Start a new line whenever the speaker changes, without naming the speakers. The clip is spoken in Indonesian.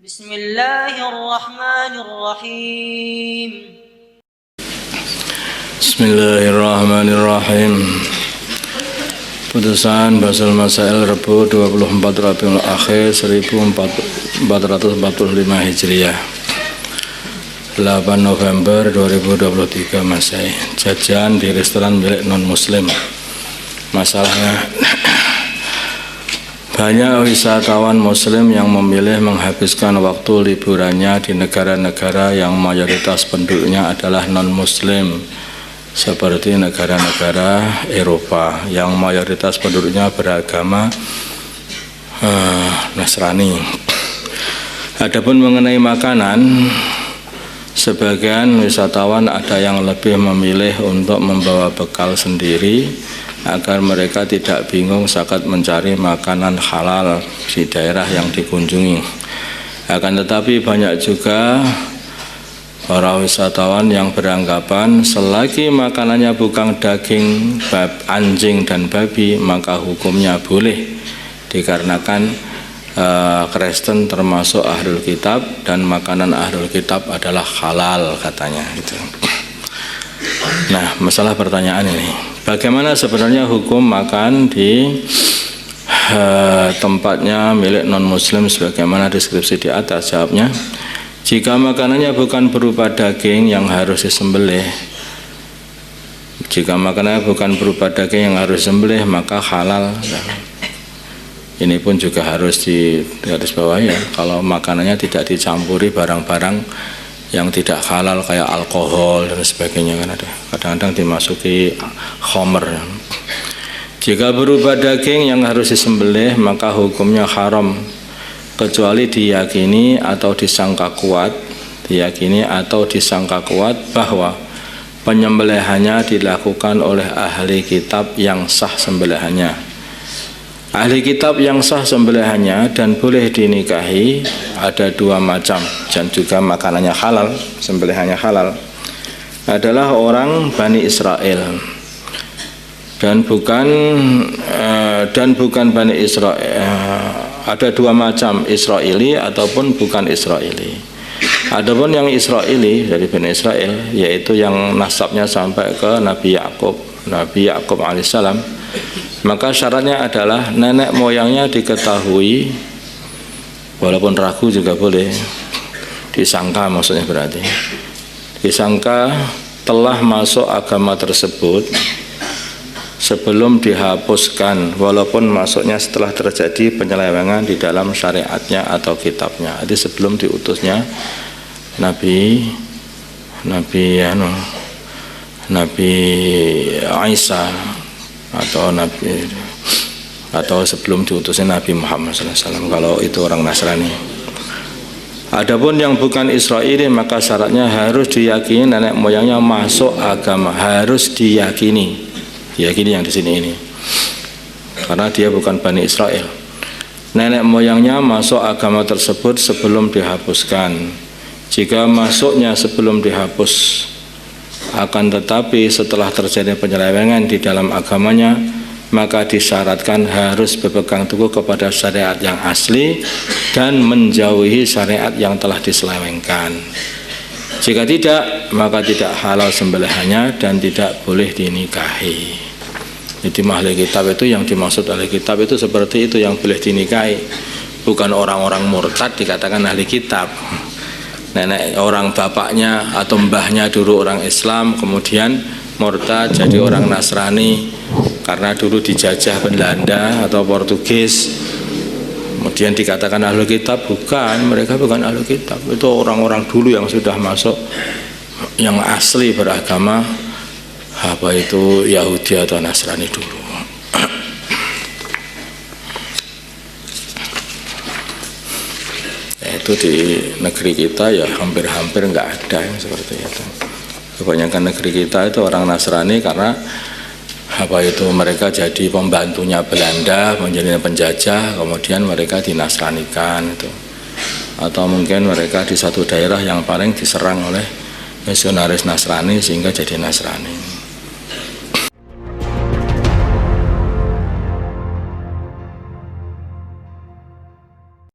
Bismillahirrahmanirrahim.
Bismillahirrahmanirrahim. Putusan Basul Masail Rabu 24 Rabiul Akhir 1445 Hijriah, 8 November 2023 Masehi. Jajan di restoran milik non-muslim. Masalahnya banyak wisatawan muslim yang memilih menghabiskan waktu liburannya di negara-negara yang mayoritas penduduknya adalah non-muslim, seperti negara-negara Eropa yang mayoritas penduduknya beragama Nasrani. Adapun mengenai makanan, sebagian wisatawan ada yang lebih memilih untuk membawa bekal sendiri agar mereka tidak bingung saat mencari makanan halal di daerah yang dikunjungi. Akan tetapi banyak juga para wisatawan yang beranggapan selagi makanannya bukan daging anjing dan babi, maka hukumnya boleh, dikarenakan Kristen termasuk ahlul kitab dan makanan ahlul kitab adalah halal katanya gitu. Nah, masalah pertanyaan ini, bagaimana sebenarnya hukum makan di tempatnya milik non-muslim sebagaimana deskripsi di atas? Jawabnya, jika makanannya bukan berupa daging yang harus disembelih, maka halal. Ini pun juga harus digarisbawahi ya, kalau makanannya tidak dicampuri barang-barang yang tidak halal kayak alkohol dan sebagainya, kan ada kadang-kadang dimasuki khamr. Jika berupa daging yang harus disembelih, maka hukumnya haram kecuali diyakini atau disangka kuat bahwa penyembelihannya dilakukan oleh ahli kitab yang sah sembelihannya. Ahli kitab yang sah sembelihannya dan boleh dinikahi ada dua macam, dan juga makanannya halal, sembelihannya halal, adalah orang Bani Israel dan bukan Bani Israel. Ada dua macam, Israeli ataupun bukan Israeli. Adapun yang Israeli dari Bani Israel, yaitu yang nasabnya sampai ke Nabi Yakub alaihissalam, maka syaratnya adalah nenek moyangnya diketahui, walaupun ragu juga boleh, disangka, maksudnya berarti disangka telah masuk agama tersebut sebelum dihapuskan, walaupun masuknya setelah terjadi penyelewengan di dalam syariatnya atau kitabnya. Jadi sebelum diutusnya Nabi Isa atau sebelum diutusnya Nabi Muhammad SAW, kalau itu orang Nasrani. Adapun yang bukan Israeli, maka syaratnya harus diyakini nenek moyangnya masuk agama, harus diyakini yang di sini ini, karena dia bukan Bani Israel. Nenek moyangnya masuk agama tersebut sebelum dihapuskan. Jika masuknya sebelum dihapus, akan tetapi setelah terjadi penyelewengan di dalam agamanya, maka disyaratkan harus berpegang teguh kepada syariat yang asli dan menjauhi syariat yang telah diselewengkan. Jika tidak, maka tidak halal sembelihannya dan tidak boleh dinikahi. Jadi ahli kitab itu, yang dimaksud ahli kitab itu seperti itu, yang boleh dinikahi, bukan orang-orang murtad dikatakan ahli kitab. Nenek orang bapaknya atau mbahnya dulu orang Islam, kemudian murtad jadi orang Nasrani karena dulu dijajah Belanda atau Portugis, kemudian dikatakan ahli kitab. Bukan, mereka bukan ahli kitab. Itu orang-orang dulu yang sudah masuk, yang asli beragama apa itu Yahudi atau Nasrani dulu. Itu di negeri kita ya hampir-hampir nggak ada yang seperti itu. Kebanyakan negeri kita itu orang Nasrani karena apa itu, mereka jadi pembantunya Belanda, menjadi penjajah, kemudian mereka dinasranikan itu. Atau mungkin mereka di satu daerah yang paling diserang oleh misionaris Nasrani sehingga jadi Nasrani.